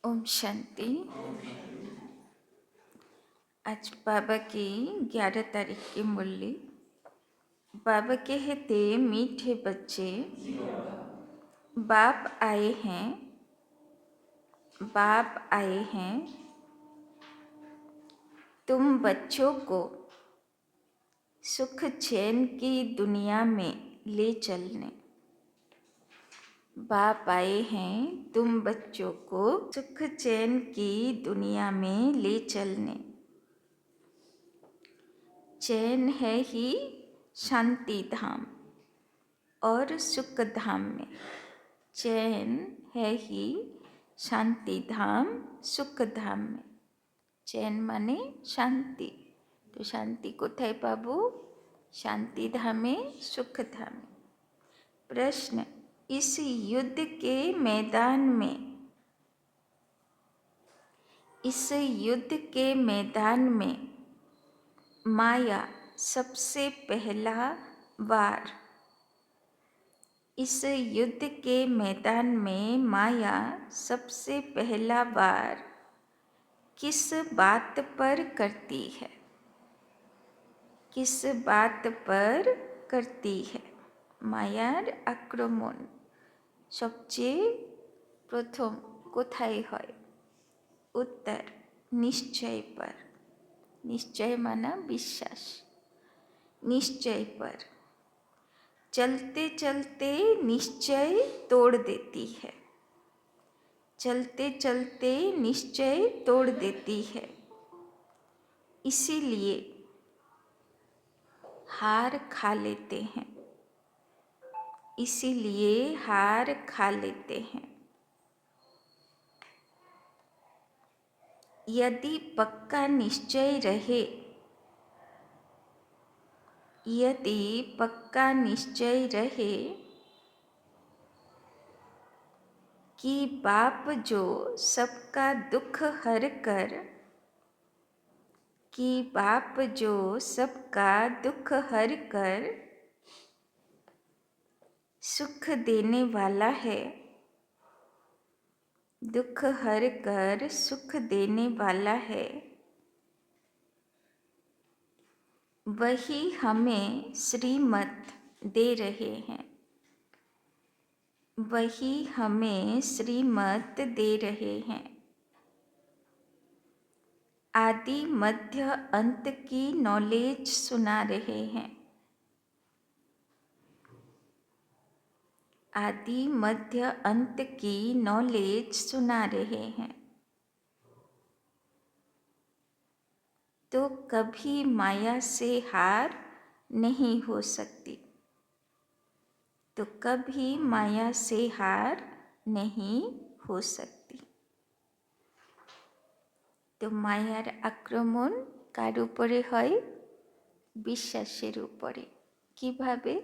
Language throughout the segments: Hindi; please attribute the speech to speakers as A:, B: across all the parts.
A: ओम शांति। आज बाबा की 11 तारीख की मुरली। बाबा कहते, मीठे बच्चे, बाप आए हैं, बाप आए हैं तुम बच्चों को सुख चैन की दुनिया में ले चलने। बाप आए हैं तुम बच्चों को सुख चैन की दुनिया में ले चलने। चैन है ही शांति धाम और सुख धाम में। चैन है ही शांति धाम सुख धाम में। चैन माने शांति, तो शांति कोथाय पाबो? शांति धामे सुख धामे। प्रश्न, इस युद्ध के मैदान में, इस युद्ध के मैदान में माया सबसे पहला वार, इस युद्ध के मैदान में माया सबसे पहला वार किस बात पर करती है? किस बात पर करती है? मायार आक्रमण सबचेয়ে प्रथम कोथाय হয়? उत्तर, निश्चय पर। निश्चय माना विश्वास। निश्चय पर। चलते चलते निश्चय तोड़ देती है। चलते चलते निश्चय तोड़ देती है। इसीलिए हार खा लेते हैं। इसीलिए हार खा लेते हैं। यदि पक्का निश्चय रहे, यदि पक्का निश्चय रहे कि बाप जो सबका दुख हर कर, कि बाप जो सबका दुख हर कर सुख देने वाला है, दुख हर कर सुख देने वाला है, वही हमें श्रीमत दे रहे हैं। वही हमें श्रीमत दे रहे हैं। आदि मध्य अंत की नॉलेज सुना रहे हैं। आदि मध्य अंत की नॉलेज सुना रहे हैं। तो कभी माया से हार नहीं हो सकती। तो कभी माया से हार नहीं हो सकती। तो मायार आक्रमण कार उपरे হয়? বিশ্বাসের উপরে। কিভাবে?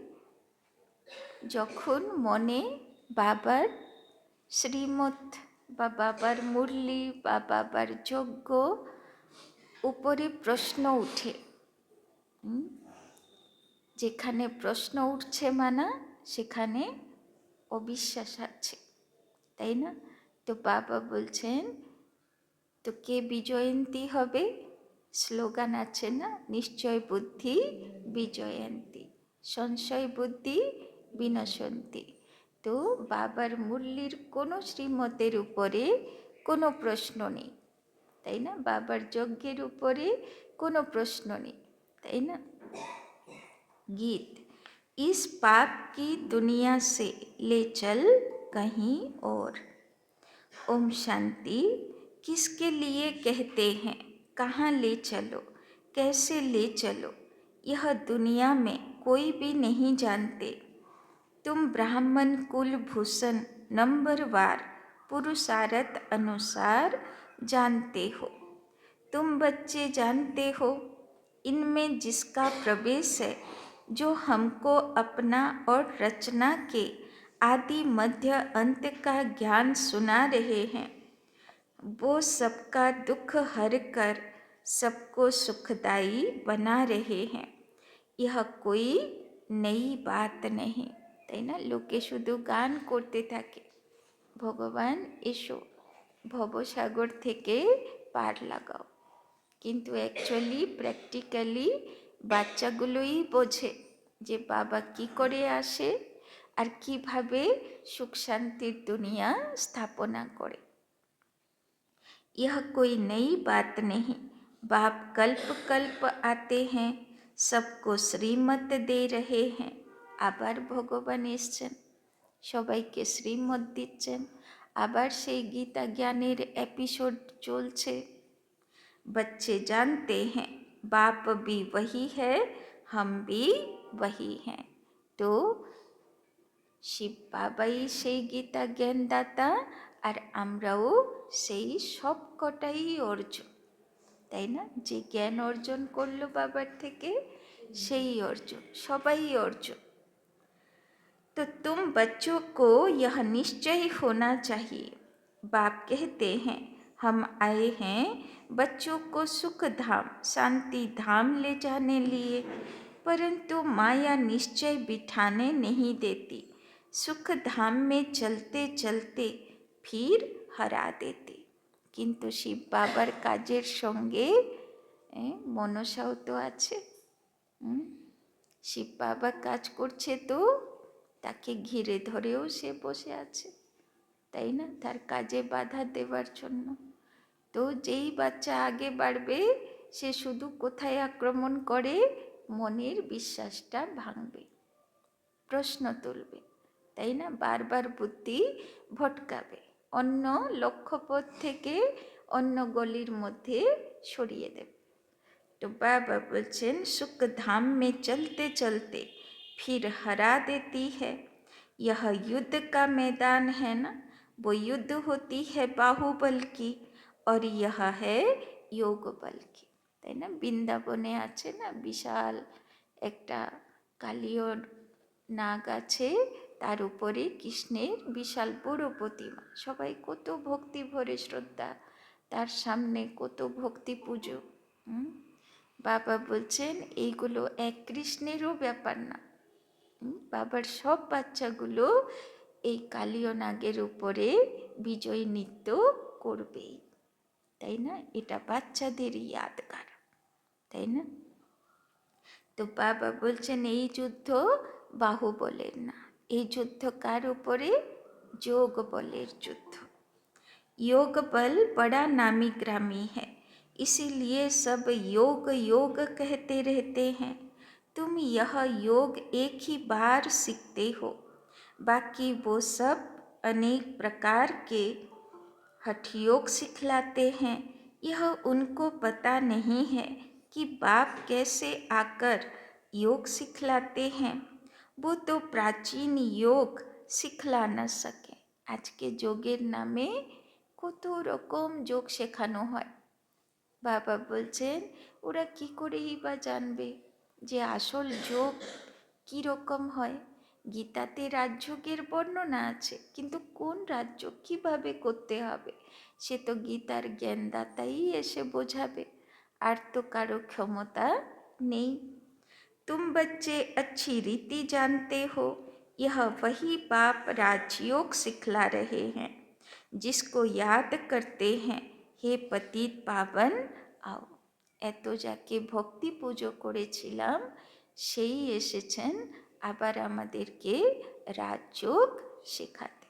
A: যখন মনে বাবার শ্রীমত বা বাবার মুরলি বা বাবার যজ্ঞ উপরে প্রশ্ন উঠে, যেখানে প্রশ্ন উঠছে মানা সেখানে অবিশ্বাস আছে, তাই না? তো বাবা বলছেন, তো কে বিজয়ন্তী হবে? স্লোগান আছে না, নিশ্চয় বুদ্ধি বিজয়ন্তী, সংশয় বুদ্ধি বিনশন্তি। তো বাবার মুরলির কোনো শ্রীমতের উপরে কোনো প্রশ্ন নেই, তাই না? বাবার যজ্ঞের উপরে কোনো প্রশ্ন নেই, তাই না? गीत, इस पाप की दुनिया से ले चल कहीं और। ओम शांति किसके लिए कहते हैं? कहाँ ले चलो, कैसे ले चलो, यह दुनिया में कोई भी नहीं जानते। तुम ब्राह्मण कुल भूषण नंबरवार पुरुषार्थ अनुसार जानते हो। तुम बच्चे जानते हो, इनमें जिसका प्रवेश है, जो हमको अपना और रचना के आदि मध्य अंत का ज्ञान सुना रहे हैं, वो सबका दुख हर कर सबको सुखदायी बना रहे हैं। यह कोई नई बात नहीं, তাই না? লোকে শুধু গান করতে থাকে, ভগবান এসো, ভবসাগর থেকে পার লাগাও। কিন্তু অ্যাকচুয়ালি প্র্যাকটিক্যালি বাচ্চাগুলোই বোঝে যে বাবা কি করে আসে আর কিভাবে সুখ শান্তির দুনিয়া স্থাপনা করে। यह कोई नई बात नहीं, बाप कल्प कल्प आते हैं, सबको श्रीमत दे रहे हैं। আবার ভগবান এসছেন, সবাইকে শ্রীমত দিচ্ছেন। আবার সেই গীতা জ্ঞানের এপিসোড চলছে। बच्चे जानते हैं बाप भी वही है, हम भी वही हैं। তো শিব বাবাই সেই গীতা জ্ঞানদাতা, আর আমরাও সেই সব কটাই অর্জুন, তাই না? যে জ্ঞান অর্জন করলো বাবার থেকে সেই অর্জুন, সবাই অর্জুন। तो तुम बच्चों को यह निश्चय होना चाहिए, बाप कहते हैं हम आए हैं बच्चों को सुख धाम शांति धाम ले जाने लिए, परंतु माया निश्चय बिठाने नहीं देती, सुख धाम में चलते चलते फिर हरा देती। কিন্তু শিব বাবার কাজের সঙ্গে মনসাও তো আছে। শিব বাবা কাজ করছে তো তাকে ঘিরে ধরেও সে বসে আছে, তাই না? তার কাজে বাধা দেওয়ার জন্য। তো যেই বাচ্চা আগে বাড়বে সে শুধু কোথায় আক্রমণ করে? মনের বিশ্বাসটা ভাঙবে, প্রশ্ন তুলবে, তাই না? বারবার বুদ্ধি ভটকাবে, অন্য লক্ষ্যপথ থেকে অন্য গলির মধ্যে সরিয়ে দেবে। तो बाबा बोलছেন सुख धाम में चलते चलते फिर हरा देती है। यह युद्ध का मैदान है ना, वो युद्ध होती है बाहुबल की, और यह है योग बल की, তাই না? বৃন্দাবনে আছে না বিশাল একটা কালীয় নাগ আছে, তার উপরে কৃষ্ণের বিশাল বড় প্রতিমা, সবাই কত ভক্তি ভরে শ্রদ্ধা, তার সামনে কত ভক্তি পুজো। বাবা বলছেন এইগুলো এক কৃষ্ণেরও ব্যাপার না। বাবার সব বাচ্চাগুলো এই কালীয় নাগের উপরে বিজয় নৃত্য করবেই, তাই না? এটা বাচ্চাদেরই ইয়াদগার, তাই না? তো বাবা বলছেন এই যুদ্ধ বাহুবলের না, এই যুদ্ধ কার উপরে? যোগ বলের যুদ্ধ। योग बल बड़ा नामी ग्रामी है, इसीलिए सब योग योग कहते रहते हैं। तुम यह योग एक ही बार सीखते हो, बाकी वो सब अनेक प्रकार के हठ योग सिखलाते हैं। यह उनको पता नहीं है कि बाप कैसे आकर योग सिखलाते हैं, वो तो प्राचीन योग सिखला न सके। आज के যোগের নামে কত রকম যোগ শেখানো হয়। বাবা বলছেন ওরা কি করেই বা জানবে যে আসল যোগ কি রকম হয়। গীতাতে রাজযোগের বর্ণনা আছে, কিন্তু কোন রাজযোগ কিভাবে করতে হবে সে তো গীতার জ্ঞানদাতাই এসে বোঝাবে, আর তো কারো ক্ষমতা নেই। तुम बच्चे अच्छी रीति जानते हो, यह वही बाप राजयोग सिखला रहे हैं, जिसको याद करते हैं हे पतित पावन आओ। এত যাকে ভক্তি পুজো করেছিলাম সেই এসেছেন আবার আমাদেরকে রাজযোগ শেখাতে।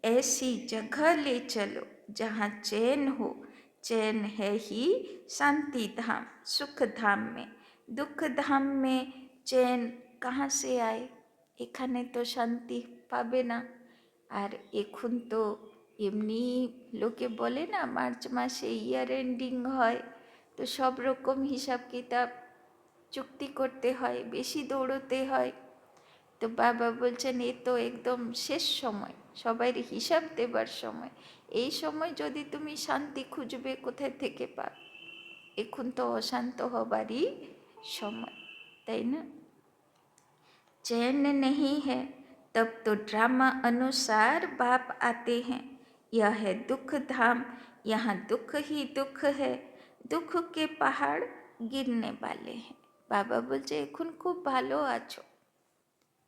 A: ऐसी जगह ले चलो जहाँ चैन हो, चैन है ही शांति धाम सुख धाम में, दुख धाम में चैन कहाँ से आए? এখানে তো শান্তি পাবে না। আর এখন তো এমনি লোকে বলে না মার্চ মাসে ইয়ার এন্ডিং হয়, তো সব রকম হিসাব কিতাব চুক্তি করতে হয়, বেশি দৌড়তে হয়। তো বাবা বলছেন এ তো একদম শেষ সময়, সবাই হিসাব দেবার সময়। এই সময় যদি তুমি শান্তি খুঁজবে কোথায় থেকে পাবে? এখন তো অশান্ত হবারই সময়, তাই না? चैन नहीं है तब तो ड्रामा अनुसार बाप आते हैं। यह है दुख धाम, यहाँ दुख ही दुख है, दुख के पहाड़ गिरने वाले हैं। বাবা বলছে এখন খুব ভালো আছো,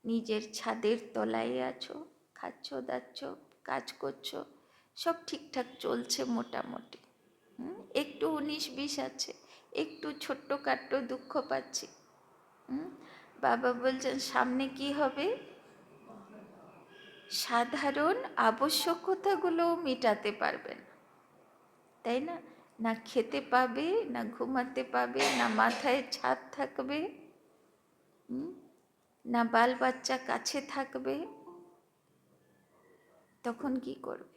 A: নিজের ছাদের তলায় আছো, খাচ্ছ দাচ্ছ কাজ করছো, সব ঠিকঠাক চলছে মোটামুটি। একটু 19-20 আছে, একটু ছোট্টখাট্ট দুঃখ পাচ্ছি। বাবা বলছেন সামনে কি হবে, সাধারণ আবশ্যকতাগুলোও মেটাতে পারবে না, তাই না? না খেতে পাবে, না ঘুমাতে পাবে, না মাথায় ছাদ থাকবে, না বাল বাচ্চা কাছে থাকবে, তখন কি করবে,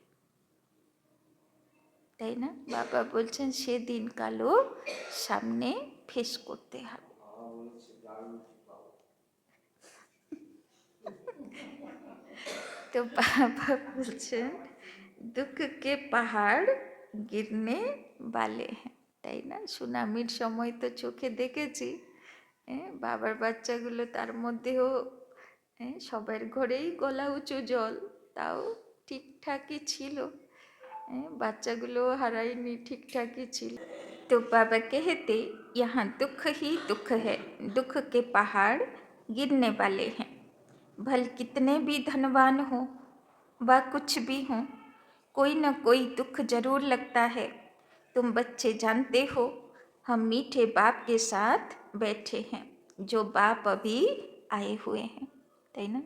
A: তাই না? বাবা বলছেন সেদিন কালও সামনে ফেস করতে হবে। তো বাবা বলছেন দুঃখ কে পাহাড় গিরনে বালে হ্যাঁ, তাই না? সুনামির সময় তো চোখে দেখেছি, বাবার বাচ্চাগুলো তার মধ্যেও সবার ঘরেই গলা উঁচু জল, তাও ঠিকঠাকই ছিল, বাচ্চাগুলো হারায়নি, ঠিকঠাকই ছিল। तो बाबा कहते यहाँ दुख ही दुख है, दुख के पहाड़ गिरने वाले हैं। भल कितने भी धनवान हो व कुछ भी हो, कोई न कोई दुख जरूर लगता है। तुम बच्चे जानते हो हम मीठे बाप के साथ बैठे हैं, जो बाप अभी आए हुए हैं, তাই না?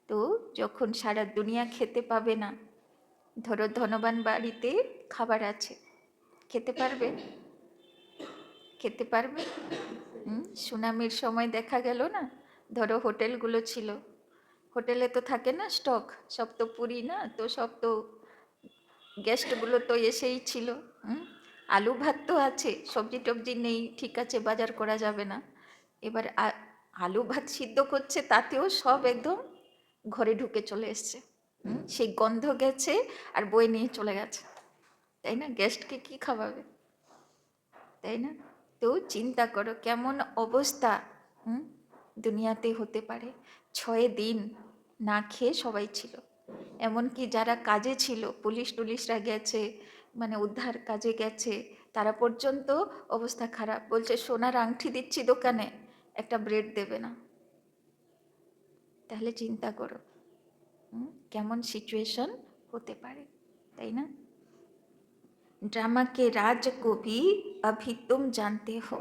A: তো যখন সারা দুনিয়া খেতে পাবে না, ধরো ধনবান বাড়িতে খাবার আছে, খেতে পারবে? খেতে পারবে? সুনামির সময় দেখা গেল না, ধরো হোটেলগুলো ছিল, হোটেলে তো থাকে না স্টক, সব তো পুরি না, তো সব তো গেস্টগুলো তো এসেই ছিল, আলু ভাত তো আছে, সবজি টবজি নেই, ঠিক আছে বাজার করা যাবে না, এবার আলু ভাত সিদ্ধ করছে, তাতেও সব একদম ঘরে ঢুকে চলে এসছে, সেই গন্ধ গেছে আর বয়ে নিয়ে চলে গেছে, তাই না? গেস্টকে কি খাওয়াবে, তাই না? তো চিন্তা করো কেমন অবস্থা দুনিয়াতে হতে পারে। 6 দিন না খেয়ে সবাই ছিল, এমনকি যারা কাজে ছিল, পুলিশ টুলিশরা গেছে, মানে উদ্ধার কাজে গেছে, তারা পর্যন্ত অবস্থা খারাপ, বলছে সোনার আংটি দিচ্ছি দোকানে, একটা ব্রেড দেবে না। তাহলে চিন্তা করো কেমন সিচুয়েশন হতে পারে, তাই না? ड्रामा के राज को भी अभी तुम जानते हो,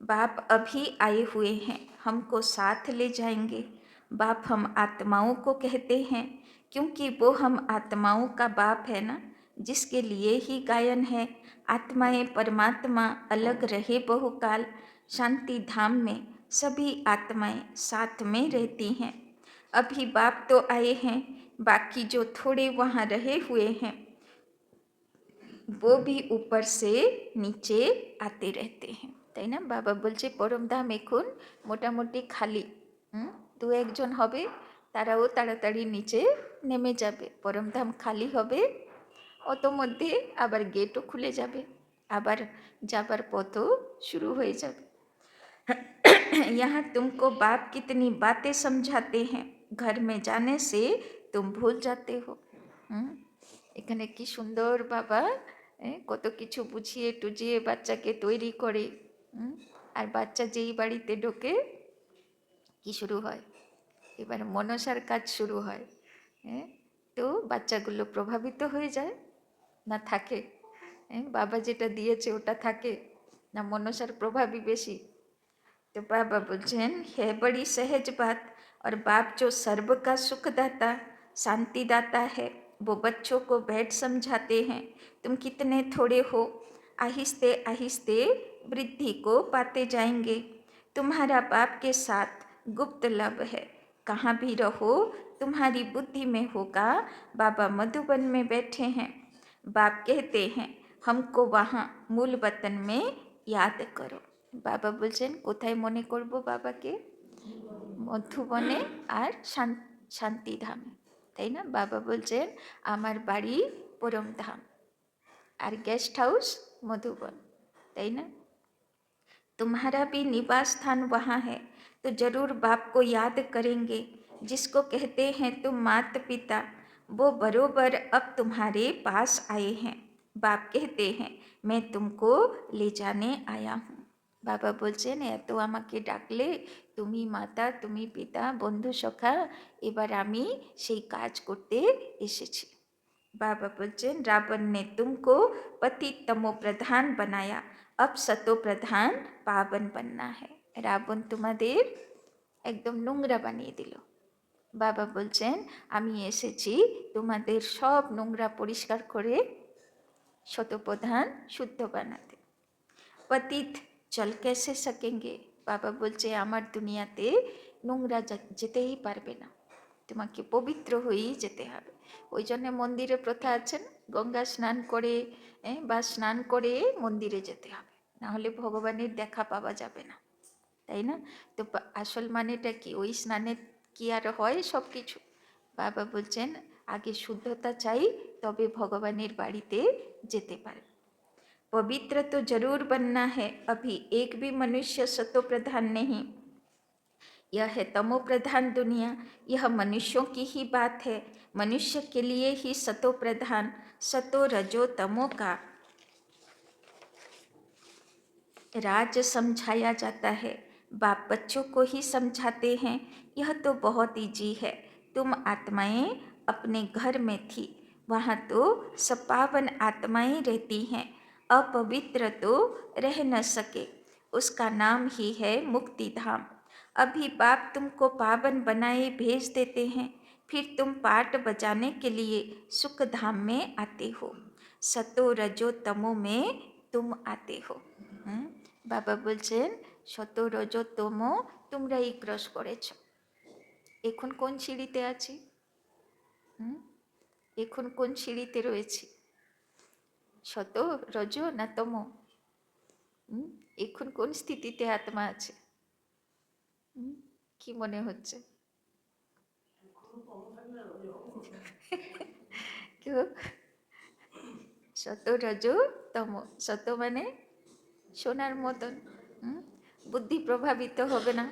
A: बाप अभी आए हुए हैं, हमको साथ ले जाएंगे। बाप हम आत्माओं को कहते हैं क्योंकि वो हम आत्माओं का बाप है ना, जिसके लिए ही गायन है। आत्माएं परमात्मा अलग रहे बहुकाल, शांति धाम में सभी आत्माएं साथ में रहती हैं। अभी बाप तो आए हैं, बाकी जो थोड़े वहाँ रहे हुए हैं वो भी ऊपर से नीचे आते रहते हैं, তাই না? বাবা বলছে পরমধাম এখন মোটামুটি খালি, দু একজন হবে, তারাও তাড়াতাড়ি নিচে নেমে যাবে, পরমধাম খালি হবে, অত মধ্যে আবার গেটও খুলে যাবে, আবার যাবার পথও শুরু হয়ে যাবে। यहाँ तुमको बाप कितनी बातें समझाते हैं, घर में जाने से तुम भूल जाते हो। এখানে কি সুন্দর বাবা কত কিছু বুঝিয়ে টুজিয়ে বাচ্চাকে তৈরি করে, আর বাচ্চা যেই বাড়িতে ঢোকে কি শুরু হয়, এবার মনসার কাজ শুরু হয়, তো বাচ্চাগুলো প্রভাবিত হয়ে যায় না থাকে, বাবা যেটা দিয়েছে ওটা থাকে না, মনসার প্রভাবই বেশি। तो बाबा बोलचन है बड़ी सहज बात, और बाप जो सर्व का सुखदाता शांति दाता है, वो बच्चों को बैठ समझाते हैं तुम कितने थोड़े हो, आहिस्ते आहिस्ते वृद्धि को पाते जाएंगे। तुम्हारा बाप के साथ गुप्त लब है, कहाँ भी रहो तुम्हारी बुद्धि में होगा बाबा मधुबन में बैठे हैं। बाप कहते हैं हमको वहाँ मूल वतन में याद करो। বাবা বলছেন কোথায় মনে করব বাবাকে? মধুবনে আর শান্তিধামে, তাই না? বাবা বলছেন আমার বাড়ি পরমধাম আর गेस्ट हाउस मधुबन, তাই না? तुम्हारा भी निवास स्थान वहाँ है, तो जरूर बाप को याद करेंगे। जिसको कहते हैं तुम माता पिता, वो बरोबर अब तुम्हारे पास आए हैं। बाप कहते हैं मैं तुमको ले जाने आया हूँ। বাবা বলছেন এত আমাকে ডাকলে, তুমি মাতা তুমি পিতা বন্ধু সখা, এবার আমি সেই কাজ করতে এসেছি। बाबा बोलছেন रावण ने तुमको पति तमो प्रधान बनाया, अब सतो प्रधान पावन बनना है। রাবণ তোমাদের একদম নোংরা বানিয়ে দিল। বাবা বলছেন আমি এসেছি তোমাদের সব নোংরা পরিষ্কার করে শতপ্রধান শুদ্ধ বানাতে। পতিত চল कैसे सकेंगे, বাবা বলছে আমার দুনিয়াতে নোংরা যেতেই পারবে না, তোমাকে পবিত্র হয়েই যেতে হবে। ওই জন্য মন্দিরে প্রথা আছেন, গঙ্গা স্নান করে বা স্নান করে মন্দিরে যেতে হবে, না হলে ভগবানের দেখা পাওয়া যাবে না, তাই না? তো আসল মানেটা কি? ওই স্নানে কি আর হয় সব কিছু? বাবা বলছেন আগে শুদ্ধতা চাই, তবে ভগবানের বাড়িতে যেতে পারে। पवित्र तो जरूर बनना है, अभी एक भी मनुष्य सतो प्रधान नहीं। यह है तमो प्रधान दुनिया, यह मनुष्यों की ही बात है। मनुष्य के लिए ही सतो प्रधान सतो रजो तमो का राज समझाया जाता है। बाप बच्चों को ही समझाते हैं, यह तो बहुत ईजी है। तुम आत्माएं अपने घर में थी, वहाँ तो सपावन आत्माएं रहती हैं, अपवित्र तो रह न सके, उसका नाम ही है मुक्ति धाम। अभी बाप तुमको पावन बनाए भेज देते हैं, फिर तुम पाठ बजाने के लिए सुख धाम में आते हो, सतो रजो तमो में तुम आते हो। বাবা বলছেন শত রজ তম তোমরাই ক্রস করেছ। এখন কোন সিঁড়িতে আছি? এখন কোন সিঁড়িতে রয়েছি? শত রজ না তম? এখন কোন স্থিতিতে আত্মা আছে? কি মনে হচ্ছে? শত রজ তম, শত মানে সোনার মতন, বুদ্ধি প্রভাবিত হবে না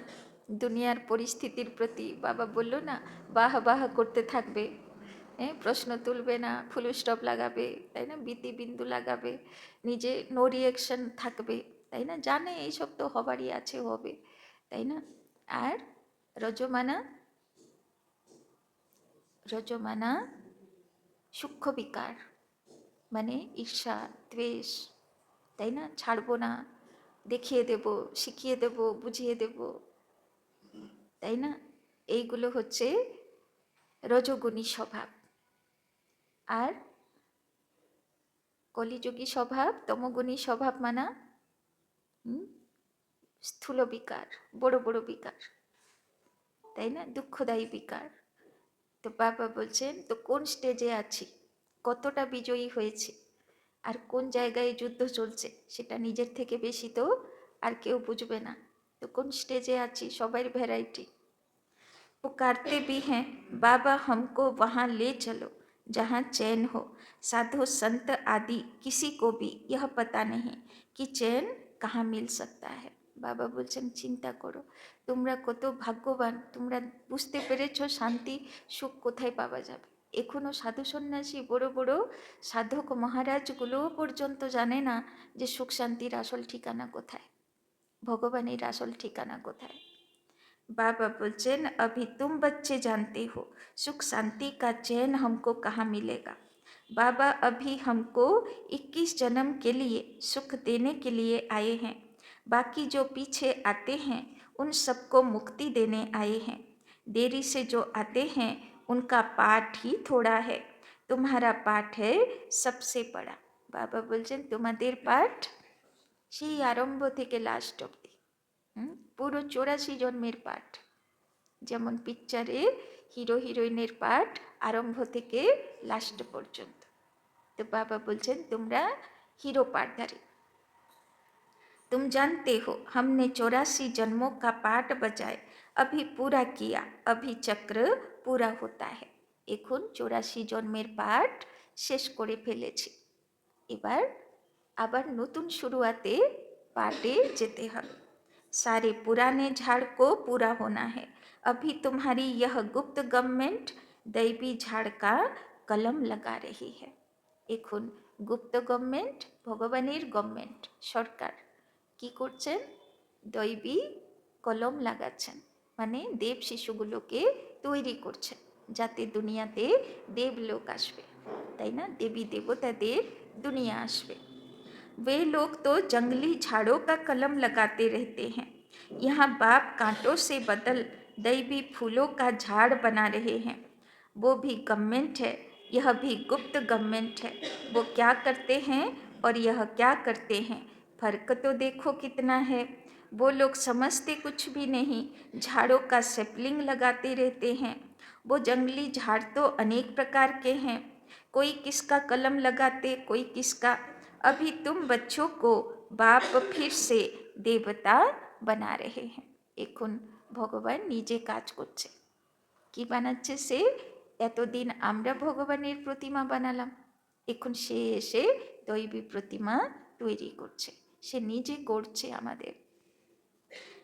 A: দুনিয়ার পরিস্থিতির প্রতি। বাবা বলল না বাহ বাহ করতে থাকবে, প্রশ্ন তুলবে না, ফুল স্টপ লাগাবে, তাই না, বিতি বিন্দু লাগাবে, নিজে নো রিয়েকশন থাকবে, তাই না, জানে এইসব তো হবারই আছে, হবে, তাই না। আর রজমানা, রজমানা সূক্ষ্ম বিকার, মানে ঈর্ষা দ্বেষ, তাই না, ছাড়বো না, দেখিয়ে দেব, শিখিয়ে দেব, বুঝিয়ে দেব, তাই না, এইগুলো হচ্ছে রজগুণী স্বভাব। আর কলিযুগী স্বভাব, তমগুণী স্বভাব মানা স্থূল বিকার, বড় বড় বিকার, তাই না, দুঃখদায়ী বিকার। তো বাবা বলছেন তো কোন স্টেজে আছি, কতটা বিজয়ী হয়েছে, আর কোন জায়গায় যুদ্ধ চলছে সেটা নিজের থেকে বেশি তো আর কেউ বুঝবে না। তো কোন স্টেজে আছি সবার ভ্যারাইটি। पुकारते भी हैं बाबा हमको वहाँ ले चलो जहाँ चैन हो, साधु संत आदि किसी को भी यह पता नहीं कि चैन कहाँ मिल सकता है। বাবা বলছেন চিন্তা করো, তোমরা কত ভাগ্যবান, তোমরা বুঝতে পেরেছ শান্তি সুখ কোথায় পাওয়া যাবে। এখনো সাধু সন্ন্যাসী বড় বড় সাধক মহারাজগুলোও পর্যন্ত জানে না যে সুখ শান্তির আসল ঠিকানা কোথায়, ভগবানের আসল ঠিকানা কোথায়। बाबा बोलचेन अभी तुम बच्चे जानते हो सुख शांति का चैन हमको कहाँ मिलेगा। बाबा अभी हमको 21 जन्म के लिए सुख देने के लिए आए हैं, बाकी जो पीछे आते हैं उन सबको मुक्ति देने आए हैं। देरी से जो आते हैं उनका पाठ ही थोड़ा है, तुम्हारा पाठ है सबसे बड़ा। बाबा बोलचेन तुम्हादेर पाठ সেই আরম্ভ থেকে লাস্ট অব্দি, পুরো 84 জন্মের পাঠ। যেমন পিকচারে হিরো হিরোইনের পাঠ আরম্ভ থেকে লাস্ট পর্যন্ত। তো বাবা বলছেন তোমরা হিরো পাঠধারী। तुम जानते हो हमने 84 जन्मों का पाठ बजाए, अभी पूरा किया, अभी चक्र पूरा होता है। এখন 84 জন্মের পাঠ শেষ করে ফেলেছি, এবার আবার নতুন শুরুয়াতে পাঠে যেতে হবে। सारे पुराने झाड़ को पूरा होना है, अभी तुम्हारी यह गुप्त गवर्नमेंट दैवी झाड़ का कलम लगा रही है। এখন গুপ্ত গভর্নমেন্ট, ভগবানের গভর্নমেন্ট, সরকার কি করছেন, দৈবী কলম লাগাচ্ছেন, মানে দেব শিশুগুলোকে তৈরি করছেন যাতে দুনিয়াতে দেবলোক আসবে। তাই না? দেবী দেবতাদের दुनिया আসবে। वे लोग तो जंगली झाड़ों का कलम लगाते रहते हैं, यहाँ बाप कांटों से बदल दैवी फूलों का झाड़ बना रहे हैं। वो भी गवर्नमेंट है, यह भी गुप्त गवर्नमेंट है। वो क्या करते हैं और यह क्या करते हैं, फर्क तो देखो कितना है। वो लोग समझते कुछ भी नहीं, झाड़ों का सेपलिंग लगाते रहते हैं। वो जंगली झाड़ तो अनेक प्रकार के हैं, कोई किसका कलम लगाते, कोई किसका। अभी तुम बच्चों को बाप फिर से देवता बना रहे हैं। এখন ভগবান নিজে কাজ করছে। কি বানাচ্ছে সে? এতদিন আমরা ভগবানের প্রতিমা বানালাম, এখন সে এসে দৈবী প্রতিমা তৈরি করছে, সে নিজে করছে আমাদের।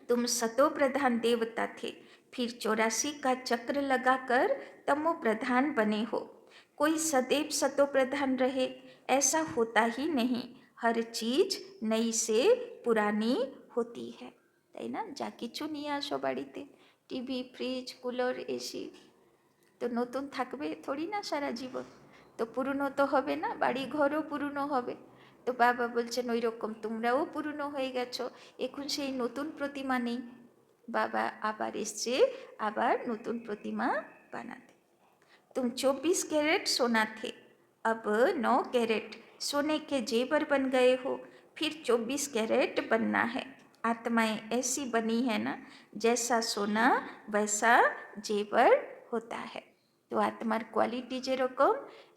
A: तुम सतो प्रधान देवता थे, फिर 84 का चक्र लगाकर तमो प्रधान बने हो। कोई सदैव सतो प्रधान रहे ऐसा होता ही नहीं, हर चीज नई से पुरानी होती है। তাই না? যা কিছু নিয়ে আসো বাড়িতে, টিভি, ফ্রিজ, কুলার, এসি, তো নতুন থাকবে থোড়ি না সারা জীবন, তো পুরনো তো হবে না, বাড়ি ঘরও পুরনো হবে। তো বাবা বলছেন ওই রকম তোমরাও পুরনো হয়ে গেছো, এখন সেই নতুন প্রতিমা নেই, বাবা আবার এসছে আবার নতুন প্রতিমা বানাতে। तुम 24 कैरेट सोना थे, अब 9 कैरेट सोने के जेवर बन गए हो, फिर 24 कैरेट बनना है। आत्माएं ऐसी बनी है ना, जैसा सोना वैसा जेवर होता है। तो आत्मार क्वालिटी जेरकम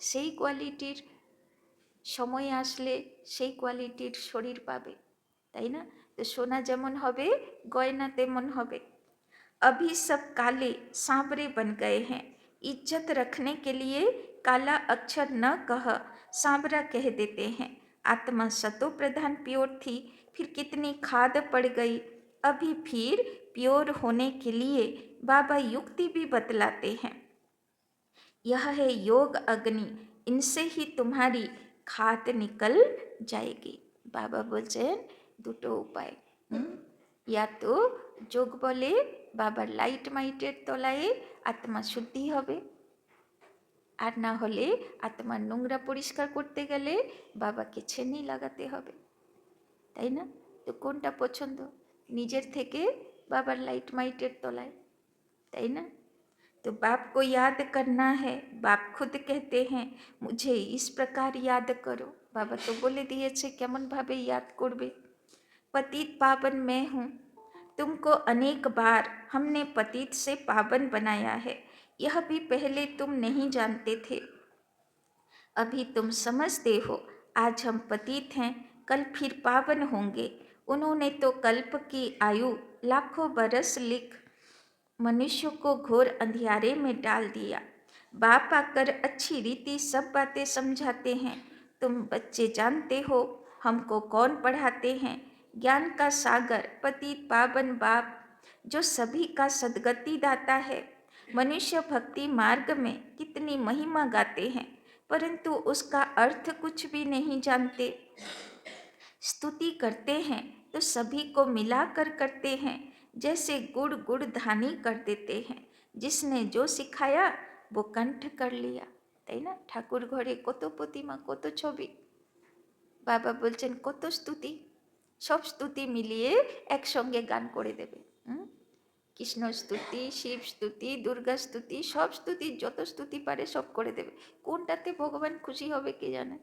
A: সেই কোয়ালিটির সময় আসলে সেই কোয়ালিটির শরীর পাবে, তাই না? তো সোনা যেমন হবে গয়না তেমন হবে। अभी सब काले सांवरे बन गए हैं, इज्जत रखने के लिए काला अक्षर न कह सांवरा कह देते हैं। आत्मा सतो प्रधान प्योर थी, फिर कितनी खाद पड़ गई। अभी फिर प्योर होने के लिए बाबा युक्ति भी बतलाते हैं। यह है योग अग्नि, इनसे ही तुम्हारी खाद निकल जाएगी। बाबा बोलছেন দুটো উপায়, या तो যোগ বলে বাবার লাইট মাইটের তলায় আত্মা শুদ্ধি হবে, আর না হলে আত্মার নোংরা পরিষ্কার করতে গেলে বাবাকে ছেনি লাগাতে হবে, তাই না? তো কোনটা পছন্দ? নিজের থেকে বাবার লাইট মাইটের তলায়, তাই না? तो बाप को याद करना है, बाप खुद कहते हैं मुझे इस प्रकार याद करो। बाबा तो बोले दिएছে কেমন ভাবে याद করবে। पतित पावन मैं हूँ, तुमको अनेक बार हमने पतित से पावन बनाया है, यह भी पहले तुम नहीं जानते थे, अभी तुम समझते हो। आज हम पतित हैं, कल फिर पावन होंगे। उन्होंने तो कल्प की आयु लाखों बरस लिख मनुष्य को घोर अंधियारे में डाल दिया। बाप आकर अच्छी रीति सब बातें समझाते हैं। तुम बच्चे जानते हो हमको कौन पढ़ाते हैं। ज्ञान का सागर पतित पावन बाप जो सभी का सद्गति दाता है। मनुष्य भक्ति मार्ग में कितनी महिमा गाते हैं, परंतु उसका अर्थ कुछ भी नहीं जानते। स्तुति करते हैं तो सभी को मिलाकर करते हैं, जैसे गुड़ गुड़ धानी कर देते हैं। जिसने जो सिखाया वो कंठ कर लिया, তাই না? ঠাকুর ঘরে কত প্রতিমা, কত ছবি, বাবা বলছেন কত স্তুতি, সব স্তুতি মিলিয়ে একসঙ্গে গান করে দেবে। কৃষ্ণ স্তুতি, শিব স্তুতি, দুর্গা স্তুতি, সব স্তুতি যত স্তুতি পারে সব করে দেবে। কোনটাতে ভগবান খুশি হবে কে জানে,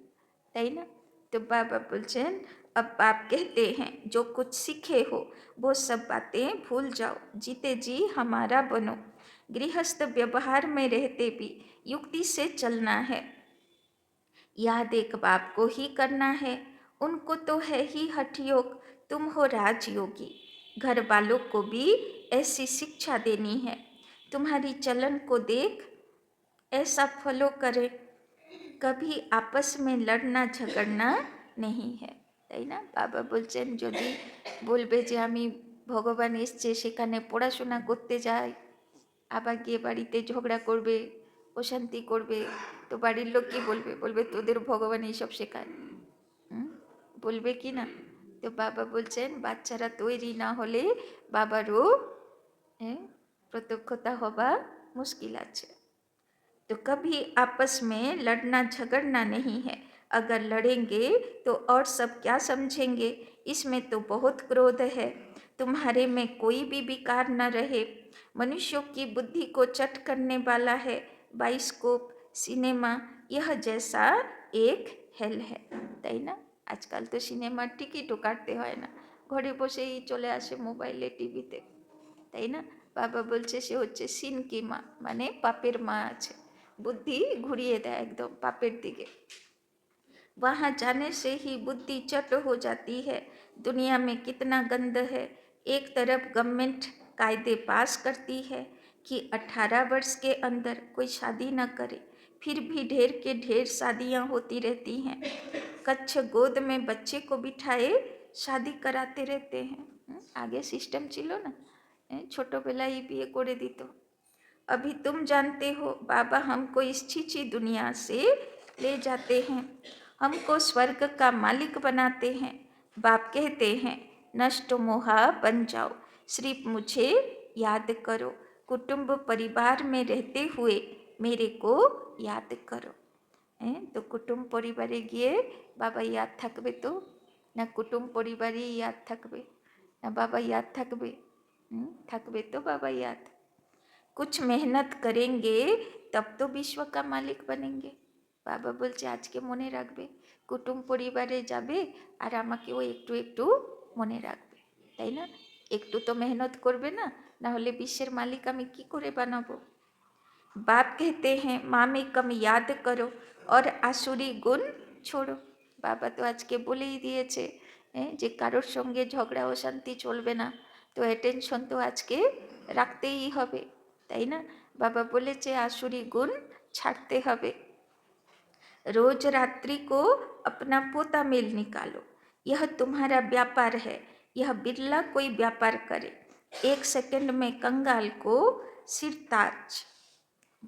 A: তাই না? तो बाबा बोलছেন अब आप कहते हैं जो कुछ सीखे हो वो सब बातें भूल जाओ, जीते जी हमारा बनो। गृहस्थ व्यवहार में रहते भी युक्ति से चलना है, याद एक बाप को ही करना है, उनको तो है ही हठ योग, तुम हो राजयोगी। घर वालों को भी ऐसी शिक्षा देनी है, तुम्हारी चलन को देख ऐसा फॉलो करे, कभी आपस में लड़ना झगड़ना नहीं है, তাই না? বাবা বলছেন যদি বলবে যে আমি ভগবান এসছে সেখানে পড়াশোনা করতে যাই, আবার গিয়ে বাড়িতে ঝগড়া করবে, অশান্তি করবে, তো বাড়ির লোক কি বলবে? বলবে তোদের ভগবান এইসব শেখায়, বলবে কি না? তো বাবা বলছেন বাচ্চারা তৈরি না হলে বাবারও প্রত্যক্ষতা হবা মুশকিল আছে। तो कभी आपस में लड़ना झगड़ना नहीं है। अगर लड़ेंगे तो और सब क्या समझेंगे, इसमें तो बहुत क्रोध है। तुम्हारे में कोई भी विकार न रहे। मनुष्यों की बुद्धि को चट करने वाला है बाइस्कोप, सिनेमा, यह जैसा एक हेल है, তাই না? আজকাল তো সিনেমার টিকিটও কাটতে হয় না, ঘরে বসেই চলে আসে মোবাইলে, টিভিতে, তাই না? বাবা বলছে সে হচ্ছে সিন কি মা, মানে পাপের মা আছে, বুদ্ধি ঘুরিয়ে দেয় একদম পাপের দিকে। वहाँ जाने से ही बुद्धि चट हो जाती है। दुनिया में कितना गंद है। एक तरफ गवर्नमेंट कायदे पास करती है कि 18 वर्ष के अंदर कोई शादी न करे, फिर भी ढेर के ढेर शादियाँ होती रहती हैं। कच्छ गोद में बच्चे को बिठाए शादी कराते रहते हैं। आगे सिस्टम चिलो ना, छोटो बेलाई बिये करे दित। अभी तुम जानते हो बाबा हमको इस छीछी दुनिया से ले जाते हैं, हमको स्वर्ग का मालिक बनाते हैं। बाप कहते हैं नष्ट मोहा बन जाओ, सिर्फ मुझे याद करो, कुटुंब परिवार में रहते हुए मेरे को याद करो। तो कुटुंब परिवारे गिए बाबा याद थकबे, तो ना कुटुंब परिवार याद थकबे ना बाबा याद थकबे, थकबे तो बाबा याद। कुछ मेहनत करेंगे तब तो विश्व का मालिक बनेंगे। बाबा बोलছে আজকে মনে রাখবে, কুটুম পরিবারে যাবে আর আমাকেও একটু একটু মনে রাখবে, তাই না? একটু তো মেহনত করবে না, না হলে বিশ্বের মালিক আমি কি করে বানাবো। बाप कहते हैं मामी कम याद करो और आसुरी गुण छोड़ो। बाबा तो आज के बोले ही दिए जे कारोर संगे झगड़ा अशांति चलबे ना, तो अटेंशन तो आज के रखते ही हबे, ताई ना? बाबा बोले आसुरी गुण छाड़ते हबे। रोज रात्रि को अपना पोता मेल निकालो, यह तुम्हारा व्यापार है। यह बिरला कोई व्यापार करे। 1 सेकंड में कंगाल को सिरताज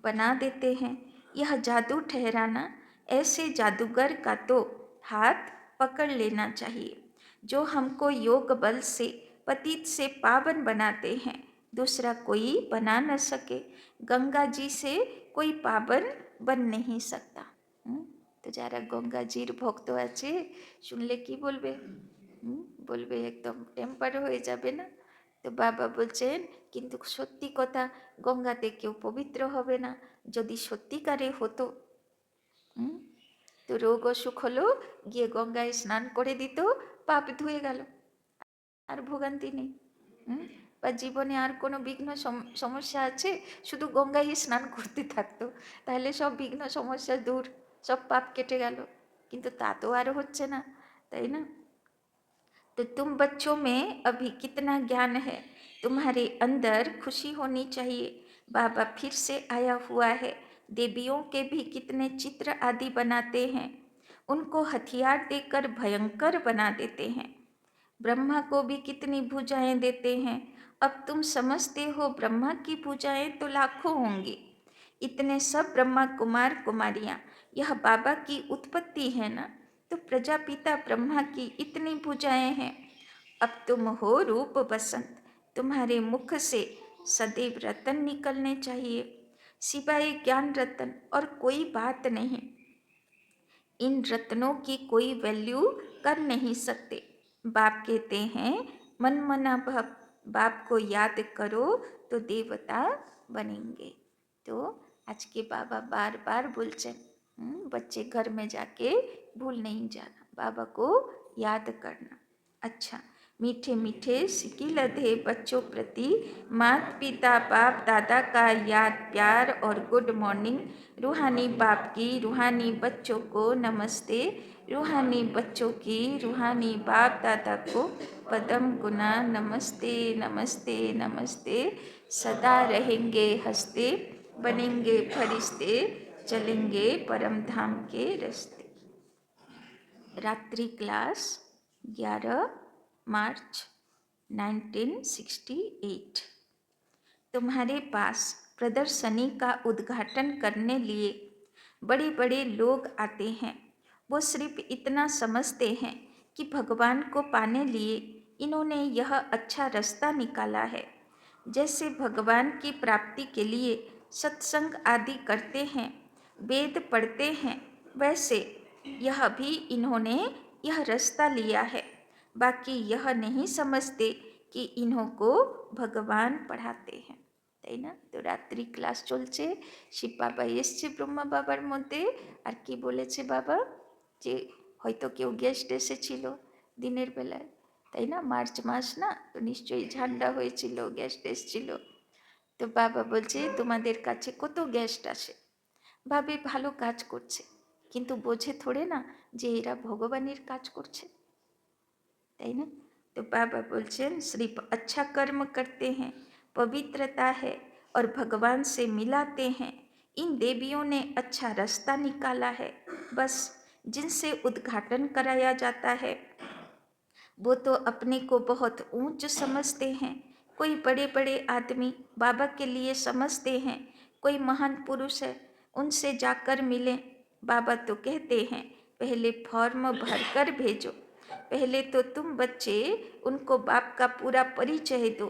A: बना देते हैं। यह जादू ठहराना, ऐसे जादूगर का तो हाथ पकड़ लेना चाहिए जो हमको योग बल से पतित से पावन बनाते हैं, दूसरा कोई बना न सके। गंगा जी से कोई पावन बन नहीं सकता। तो যারা গঙ্গাজির ভক্ত আছে শুনলে কি বলবে? বলবে একদম টেম্পার হয়ে যাবে না? তো বাবা বলছেন কিন্তু সত্যি কথা, গঙ্গাতে কেউ পবিত্র হবে না। যদি সত্যিকারে হতো, তো রোগ অসুখ হলো, গিয়ে গঙ্গায় স্নান করে দিত, পাপ ধুয়ে গেল, আর ভোগান্তি নেই। বা জীবনে আর কোনো বিঘ্ন সমস্যা আছে, শুধু গঙ্গায় স্নান করতে থাকতো, তাহলে সব বিঘ্ন সমস্যা দূর, सब पाप केटे गल। किंतु ता तो आर होच्छे ना, ताई ना? तो तुम बच्चों में अभी कितना ज्ञान है, तुम्हारे अंदर खुशी होनी चाहिए। बाबा फिर से आया हुआ है। देवियों के भी कितने चित्र आदि बनाते हैं, उनको हथियार देकर भयंकर बना देते हैं। ब्रह्मा को भी कितनी भुजाएं देते हैं। अब तुम समझते हो ब्रह्मा की भुजाएं तो लाखों होंगी। इतने सब ब्रह्मा कुमार कुमारियाँ, यह बाबा की उत्पत्ति है ना? तो प्रजापिता ब्रह्मा की इतनी भुजाएं हैं। अब तुम हो रूप बसंत, तुम्हारे मुख से सदैव रतन निकलने चाहिए, सिवाय ज्ञान रतन और कोई बात नहीं। इन रत्नों की कोई वैल्यू कर नहीं सकते। बाप कहते हैं मन मना भव, बाप को याद करो तो देवता बनेंगे। तो आज के बाबा बार बार बोलते हैं बच्चे घर में जाके भूल नहीं जाना, बाबा को याद करना। अच्छा, मीठे मीठे सिकिल थे बच्चों प्रति माता पिता बाप दादा का याद प्यार और गुड मॉर्निंग। रूहानी बाप की रूहानी बच्चों को नमस्ते, रूहानी बच्चों की रूहानी बाप दादा को पदम गुना नमस्ते नमस्ते नमस्ते। सदा रहेंगे हंसते, बनेंगे फरिश्ते, चलेंगे परम धाम के रास्ते। रात्रि क्लास 11 मार्च 1968। तुम्हारे पास प्रदर्शनी का उद्घाटन करने लिए बड़े बड़े लोग आते हैं। वो सिर्फ इतना समझते हैं कि भगवान को पाने लिए इन्होंने यह अच्छा रास्ता निकाला है। जैसे भगवान की प्राप्ति के लिए सत्संग आदि करते हैं, वेद पढ़ते हैं, वैसे यह भी इन्होंने यह रास्ता लिया है। बाकी यह नहीं समझते कि इन्हों को भगवान पढ़ाते हैं, তাই না? তো রাত্রি ক্লাস চলছে, শিব বাবা এসছে ব্রহ্মা বাবার মধ্যে, আর কি বলেছে বাবা, যে হয়তো কেউ গেস্ট এসেছিল দিনের বেলায়, তাই না? মার্চ মাস না, তো নিশ্চয়ই ঝান্ডা হয়েছিল, গেস্ট এসেছিল। তো বাবা বলছে তোমাদের কাছে কত গেস্ট আসে, ভাবে ভালো কাজ করছে, কিন্তু বোঝে থোড়ে না যে এরা ভগবানের কাজ করছে, তাই না? तो बाबा बोलছেন सिर्फ अच्छा कर्म करते हैं, पवित्रता है और भगवान से मिलाते हैं। इन देवियों ने अच्छा रास्ता निकाला है, बस जिनसे उद्घाटन कराया जाता है वो तो अपने को बहुत ऊंच समझते हैं। कोई बड़े बड़े आदमी बाबा के लिए समझते हैं, कोई महान पुरुष है उनसे जाकर मिलें। बाबा तो कहते हैं पहले फॉर्म भरकर भेजो, पहले तो तुम बच्चे उनको बाप का पूरा परिचय दो,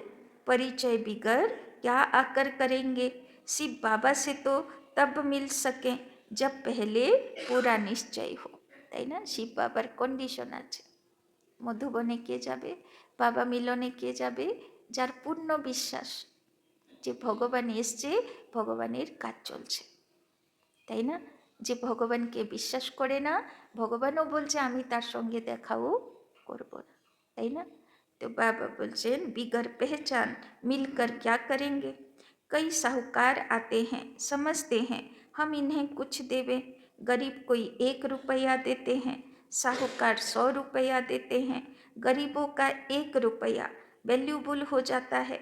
A: परिचय बिगर क्या आकर करेंगे। शिव बाबा से तो तब मिल सकें जब पहले पूरा निश्चय हो, তাই না? শিব বাবার কন্ডিশন আছে, মধুবনে কে যাবে, বাবা মিলনে কে যাবে, যার পূর্ণ বিশ্বাস যে ভগবান এসছে, ভগবানের কাজ চলছে, তাই না? যে ভগবানকে বিশ্বাস করে না, ভগবানও বলছে আমি তার সঙ্গে দেখাও করব না, তাই না? তো বাবা বলছেন बिगर पहचान मिलकर क्या करेंगे। कई साहूकार आते हैं, समझते हैं हम इन्हें कुछ देवे। गरीब कोई 1 रुपया देते हैं, साहूकार 100 रुपया देते हैं। गरीबों का 1 रुपया वैल्यूबल हो जाता है।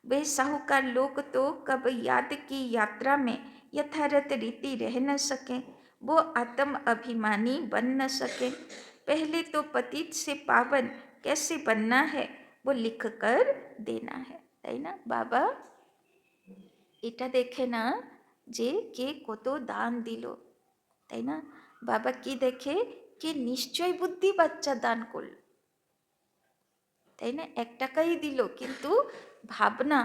A: वे साहूकार लोग तो कब याद की यात्रा में यथारथ रीति रह न सकें, वो आत्म अभिमानी बन न सकें। पहले तो पतित से पावन कैसे बनना है वो लिख कर देना है, তাই না? বাবা এটা দেখে না যে কে কত দান দিল, তাই না? বাবা কি দেখে, কে নিশ্চয় বুদ্ধি বাচ্চা দান করল, তাই না? 1 টাকাই দিল, কিন্তু ভাবনা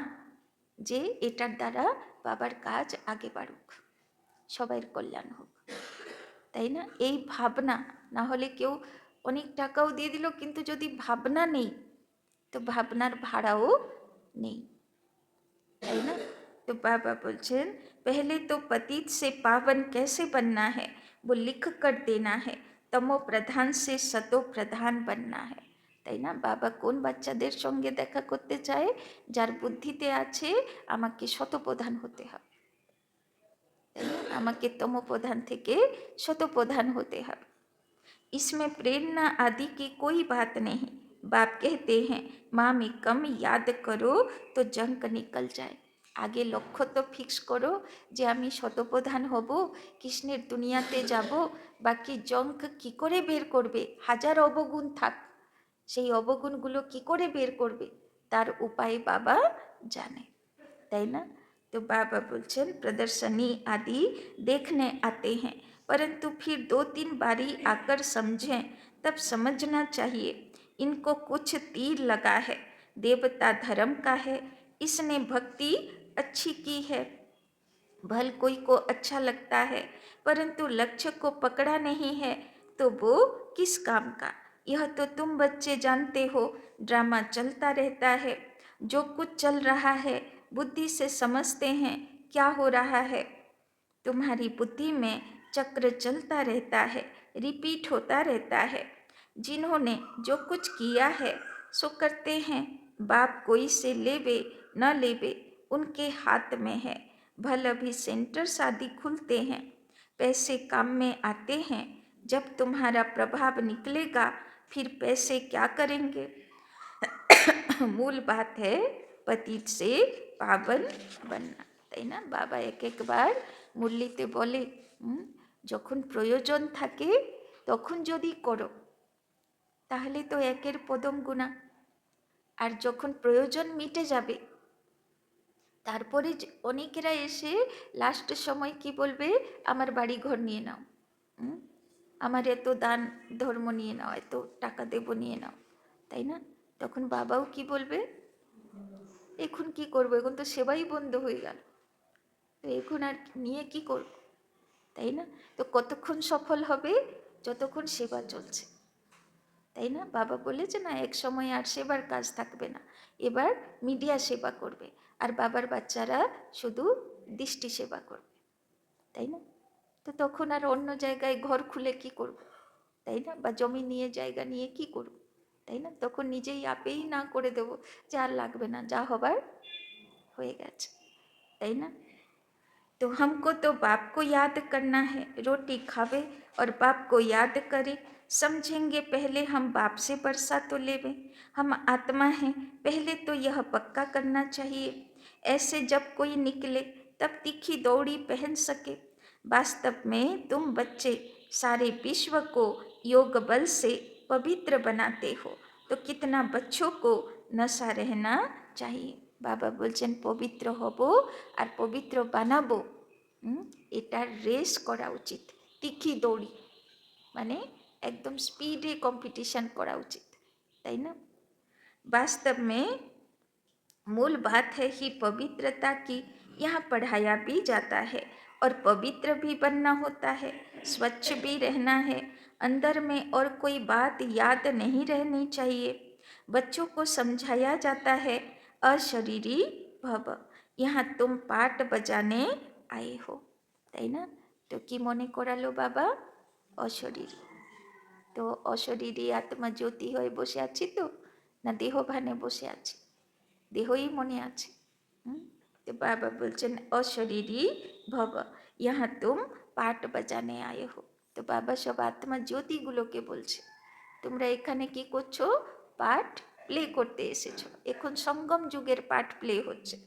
A: যে এটার দ্বারা বাবার কাজ আগে বাড়ুক, সবাইয়ের কল্যাণ হোক, তাই না? এই ভাবনা, না হলে কেউ অনেক টাকাও দিয়ে দিল, কিন্তু যদি ভাবনা নেই তো ভাবনার ভাড়াও নেই, তাই না? তো বাবা বলছেন पहले तो पतित से पावन कैसे बनना है वो लिख कर देना है, तमो प्रधान से सतो प्रधान बनना है, তাই না? বাবা কোন বাচ্চাদের সঙ্গে দেখা করতে চায়, যার বুদ্ধিতে আছে আমাকে শতপ্রধান হতে হবে, তাই না? আমাকে তমোপ্রধান থেকে শতপ্রধান হতে হবে। इसमें प्रेरणा आदि की कोई बात नहीं। बाप कहते हैं माँ में कम याद करो तो जंक निकल जाए। আগে লক্ষ্য তো ফিক্স করো যে আমি শতপ্রধান হব, কৃষ্ণের দুনিয়াতে যাব, বাকি জঙ্ক কি করে বের করবে, হাজার অবগুণ থাক, সেই অবগুণগুলো কি করে বের করবে তার উপায় বাবা জানে, তাই না? तो बाबा बोलছেন प्रदर्शनी आदि देखने आते हैं, परंतु फिर 2-3 बारी आकर समझें, तब समझना चाहिए इनको कुछ तीर लगा है, देवता धर्म का है, इसने भक्ति अच्छी की है। भल कोई को अच्छा लगता है, परंतु लक्ष्य को पकड़ा नहीं है तो वो किस काम का। यह तो तुम बच्चे जानते हो, ड्रामा चलता रहता है, जो कुछ चल रहा है बुद्धि से समझते हैं क्या हो रहा है। तुम्हारी बुद्धि में चक्र चलता रहता है, रिपीट होता रहता है। जिन्होंने जो कुछ किया है सो करते हैं, बाप कोई से लेवे न लेवे उनके हाथ में है। भल अभी सेंटर्स आदि खुलते हैं, पैसे काम में आते हैं, जब तुम्हारा प्रभाव निकलेगा फिर पैसे क्या करेंगे। मूल बात है पतित से पावन बनना, তাই না? বাবা এক একবার মুরলিতে বলে যখন প্রয়োজন থাকে তখন যদি করো তাহলে তো একের পদম গুণা, আর যখন প্রয়োজন মিটে যাবে তারপরে অনেকেরা এসে লাস্টের সময় কি বলবে, আমার বাড়ি ঘর নিয়ে নাও, আমার এত দান ধর্ম নিয়ে নাও, এত টাকা দেব নিয়ে নাও, তাই না? তখন বাবাও কি বলবে, এখন কি করবো, এখন তো সেবাই বন্ধ হয়ে গেল, তো এখন আর নিয়ে কি করব, তাই না? তো কতক্ষণ সফল হবে? যতক্ষণ সেবা চলছে, তাই না? বাবা বলেছে না, এক সময় আর সেবার কাজ থাকবে না, এবার মিডিয়া সেবা করবে, আর বাবার বাচ্চারা শুধু দৃষ্টি সেবা করবে, তাই না? তো তখন আর অন্য জায়গায় ঘর খুলে কি করব, তাই না? বা জমি নিয়ে জায়গা নিয়ে কি করব, তাই না? তখন নিজেই আপেই না করে দেব যে আর লাগবে না, যা হবার হয়ে गया, তাই না? तो हमको तो बाप को याद करना है, रोटी खावे और बाप को याद करे, समझेंगे पहले हम बाप से बरसा तो लेवे, हम आत्मा हैं पहले तो यह पक्का करना चाहिए, ऐसे जब कोई निकले तब तीखी दौड़ी पहन सके, वास्तव में तुम बच्चे सारे विश्व को योग बल से पवित्र बनाते हो, तो कितना बच्चों को नशा रहना चाहिए। बाबा बोलছেন पवित्र হব আর পবিত্র বানাবো, এটার রেস করা উচিত, তিখি দৌড়ি, মানে একদম স্পিডে কম্পিটিশন করা উচিত, তাই না? वास्तव में मूल बात है ही पवित्रता की, यहाँ पढ़ाया भी जाता है और पवित्र भी बनना होता है, स्वच्छ भी रहना है, अंदर में और कोई बात याद नहीं रहनी चाहिए, बच्चों को समझाया जाता है अशरीरी भव, यहाँ तुम पाठ बजाने आए हो, তাই না? তো কি মনে করালো বাবা? অশরীরী। তো অশরীরী আত্মা জ্যোতি হয়ে বসে আছি তো, না দেহভানে বসে আছি? দেহই মনে আছে। তো বাবা বলছেন অশরীরী ভব, ইহা তুম পাঠ বাজানে আয়ে হো। তো বাবা সব আত্মা জ্যোতিগুলোকে বলছে, তোমরা এখানে কি করছো? পাঠ প্লে করতে এসেছো। এখন সঙ্গম যুগের পাঠ প্লে হচ্ছে।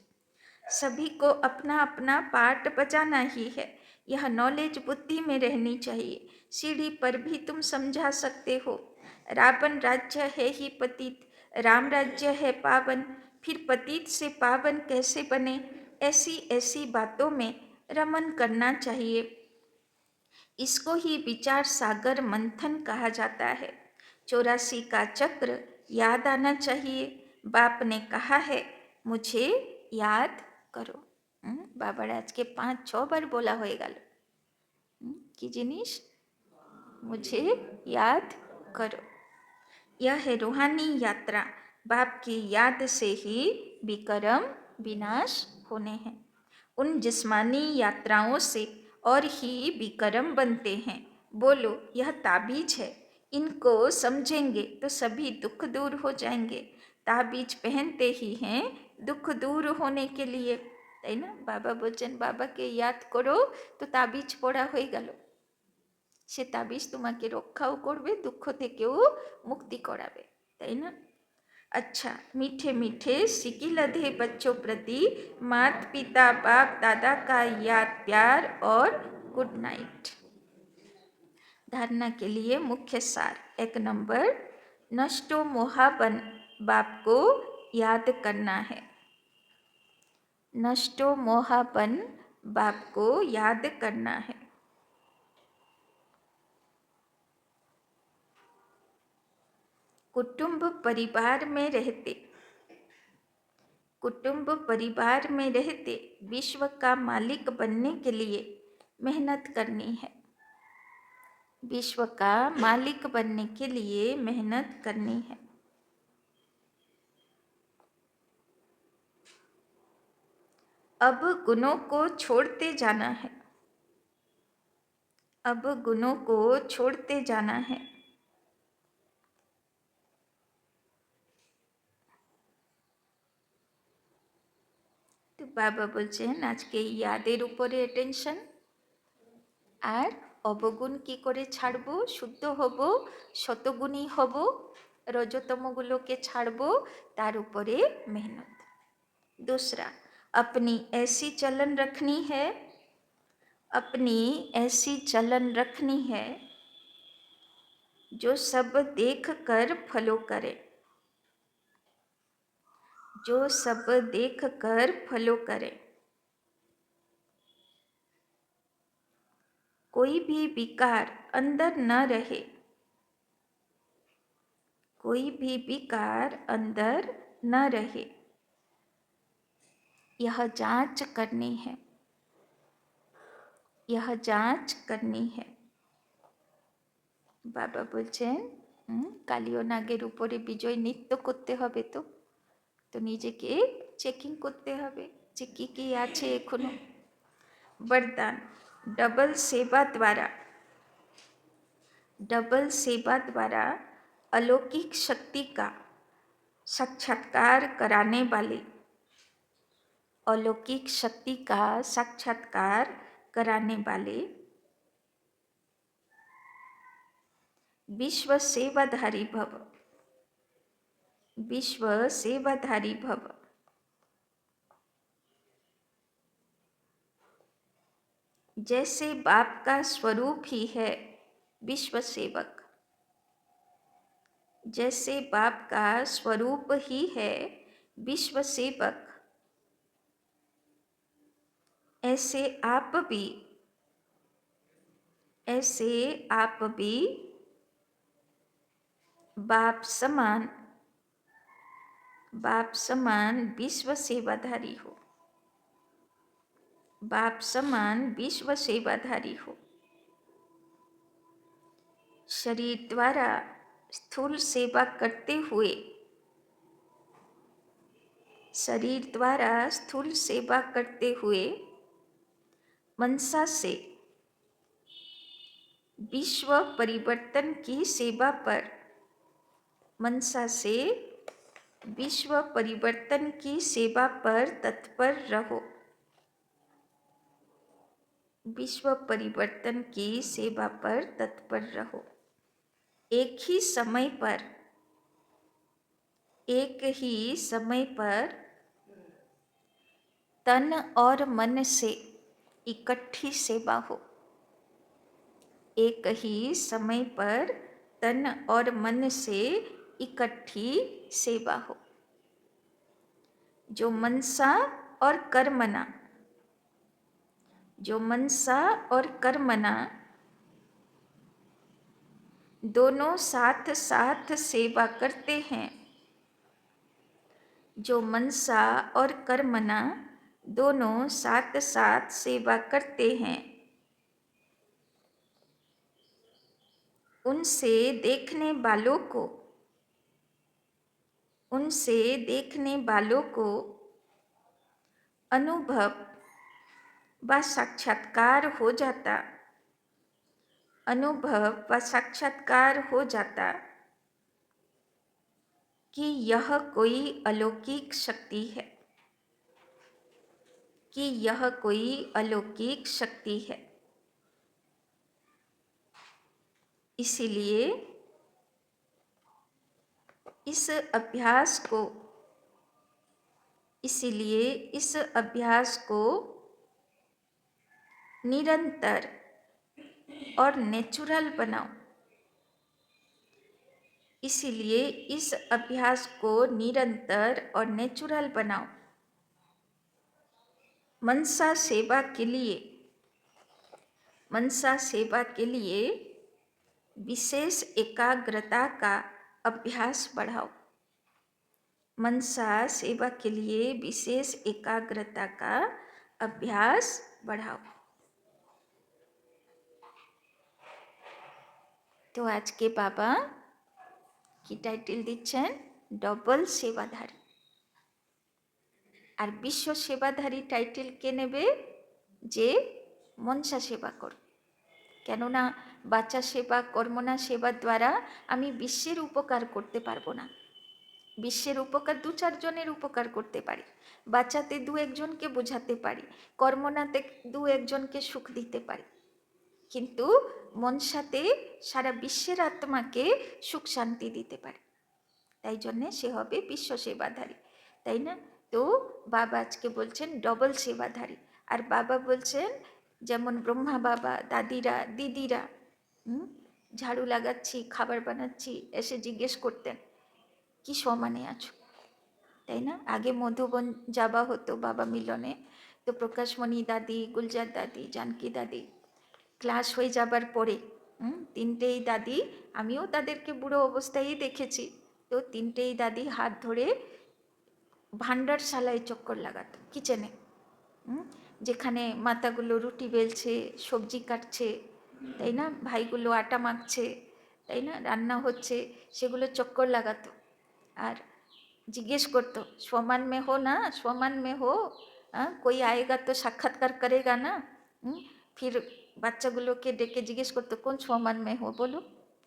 A: सभी को अपना अपना पार्ट बजाना ही है, यह नॉलेज बुद्धि में रहनी चाहिए, सीढ़ी पर भी तुम समझा सकते हो, रावण राज्य है ही पतित, राम राज्य है पावन, फिर पतित से पावन कैसे बने, ऐसी ऐसी बातों में रमन करना चाहिए, इसको ही विचार सागर मंथन कहा जाता है, 84 का चक्र याद आना चाहिए, बाप ने कहा है मुझे याद करो। बाबार आज के 5-6 बार बोला हो गल कि जिनिस मुझे याद करो, यह है रूहानी यात्रा, बाप की याद से ही विकर्म विनाश होने हैं, उन जिस्मानी यात्राओं से और ही विकर्म बनते हैं। बोलो यह ताबीज है, इनको समझेंगे तो सभी दुख दूर हो जाएंगे, ताबीज पहनते ही हैं दुख दूर होने के लिए, তাই না? বাবা বলছেন বাবাকে ইয়াদ করো, তো তাবিজ পড়া হয়ে গেল, সে তাবিজ তোমাকে রক্ষাও করবে, দুঃখ থেকেও মুক্তি করাবে, তাই না? अच्छा, मीठे मीठे सिकी लधे बच्चों प्रति मात पिता बाप दादा का याद प्यार और गुड नाइट। धारणा के लिए मुख्य सार, 1 नंबर, नष्टो मोहाबन बाप को याद करना है, नष्टो मोहाबन बाप को याद करना है। कुटुंब परिवार में रहते, कुटुंब परिवार में रहते विश्व का मालिक बनने के लिए मेहनत करनी है, विश्व का मालिक बनने के लिए मेहनत करनी है। अब गुणों को छोड़ते जाना है, अब गुणों को छोड़ते जाना है। तो बाबा बोलছেন আজকে ইয়াদের উপরে অ্যাটেনশন, আর অবগুণ কি করে ছাড়বো, শুদ্ধ হব, শতগুণী হব, রজতমগুলোকে ছাড়বো, তার উপরে মেহনত। दूसरा, अपनी ऐसी चलन रखनी है, अपनी ऐसी चलन रखनी है जो सब देख कर फॉलो करे, जो सब देख कर फॉलो करे, कोई भी विकार अंदर न रहे, कोई भी विकार अंदर न रहे, यह जांच करनी है। यह जांच करनी है। बाबा बोलছেন কালিও নাগের উপরে বিজয় নৃত্য করতে হবে, তো নিজেকে চেকিং করতে হবে যে কি কি আছে এখনো। वरदान डबल सेवा द्वारा अलौकिक शक्ति का साक्षात्कार कराने वाले, अलौकिक शक्ति का साक्षात्कार कराने वाले विश्व सेवाधारी भव, विश्व सेवाधारी भव। जैसे बाप का स्वरूप ही है विश्व सेवक, जैसे बाप का स्वरूप ही है विश्व सेवक, ऐसे आप भी बाप समान विश्व सेवाधारी हो, बाप समान विश्व सेवाधारी हो। शरीर द्वारा स्थूल सेवा करते हुए, शरीर द्वारा स्थूल सेवा करते हुए मनसा से विश्व परिवर्तन की सेवा पर, मनसा से विश्व परिवर्तन की सेवा पर तत्पर रहो, विश्व परिवर्तन की सेवा पर तत्पर रहो। एक ही समय पर तन और मन से इकट्ठी सेवा हो, एक ही समय पर तन और मन से इकट्ठी सेवा हो। जो मनसा और कर्मना दोनों साथ साथ सेवा करते हैं, जो मनसा और कर्मना दोनों साथ साथ सेवा करते हैं, उनसे देखने वालों को अनुभव व साक्षात्कार हो जाता कि यह कोई अलौकिक शक्ति है, इसीलिए इस अभ्यास को निरंतर और नेचुरल बनाओ, इसीलिए इस अभ्यास को निरंतर और नेचुरल बनाओ। मनसा सेवा के लिए विशेष एकाग्रता का अभ्यास बढ़ाओ, मनसा सेवा के लिए विशेष एकाग्रता का अभ्यास बढ़ाओ। तो आज के बाबा की टाइटल दिच्छेन डबल सेवाधारी, और विश्व सेवाधारी टाइटल के नेबे जे मनसा सेवा करो, केनना बाच्चा सेवा कर्मणा सेवा द्वारा आमी विश्वेर उपकार करते पारबो ना। विश्वेर उपकार दो चार जनेर उपकार करते पारी, बाच्चाते दो एकजनके बोझाते पारी, कर्मणाते दो एकजनके सुख दिते पारी, किन्तु मनसाते सारा विश्वेर आत्माके सुख शांति दिते पारे, ताई जन्य से हबे विश्व सेवाधारी, ताई ना। तो बाबा आजके बोलছেন डबल सेवाधारी, और बाबा बोलছেন যেমন ब्रह्मा बाबा दादीरा दिदीरा झाड़ू लागाচ্ছি খাবার বানাচ্ছি এসে জিজ্ঞেস করতেন কি সমানে আছো, তাই না। আগে মধুবন যাওয়া হতো বাবা মিলনে, তো প্রকাশমণি দাদি, গুলজার দাদি, জানকি দাদি ক্লাস হয়ে যাবার পরে তিনটেই দাদি, আমিও তাদেরকে বুড়ো অবস্থায় দেখেছি, তো তিনটেই দাদি হাত ধরে ভান্ডারশালায় চক্কর লাগাতো কিচেনে। যেখানে মাতাগুলো রুটি বেলছে, সবজি কাটছে, তাই না, ভাইগুলো আটা মাখছে, তাই না, রান্না হচ্ছে, সেগুলো চক্কর লাগাতো আর জিজ্ঞেস করতো, स्वमान में हो ना, स्वमान में हो, कोई आएगा तो साक्षात्कार करेगा ना। फिर বাচ্চাগুলোকে ডেকে জিজ্ঞেস করতো, কোন स्वमान में हो বলো,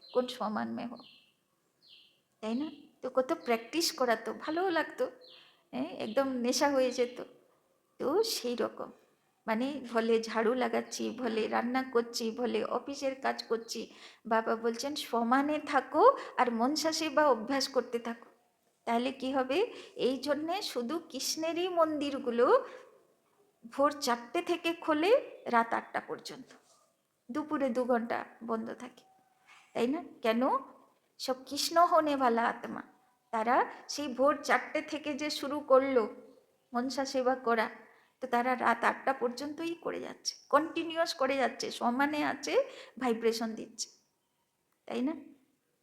A: কোন स्वमान में हो, তাই না। তো কত প্র্যাকটিস করাতো, ভালোও লাগতো, হ্যাঁ, একদম নেশা হয়ে যেত। তো সেই রকম মানে ভলে ঝাড়ু লাগাচ্ছি, ভলে রান্না করছি, ভলে অফিসের কাজ করছি, বাবা বলছেন সমানে থাকো আর মনসা সেবা অভ্যাস করতে থাকো। তাহলে কি হবে, এই জন্যে শুধু কৃষ্ণেরই মন্দিরগুলো ভোর 4টে থেকে খোলে রাত 8টা পর্যন্ত, দুপুরে 2 ঘন্টা বন্ধ থাকে, তাই না। কেন, সব কৃষ্ণ হনেওয়ালা আত্মা, তারা সেই ভোর 4টে থেকে যে শুরু করলো মনসা সেবা করা, তো তারা রাত 8টা পর্যন্তই করে যাচ্ছে, কন্টিনিউয়াস করে যাচ্ছে, সমানে আছে, ভাইব্রেশন দিচ্ছে, তাই না।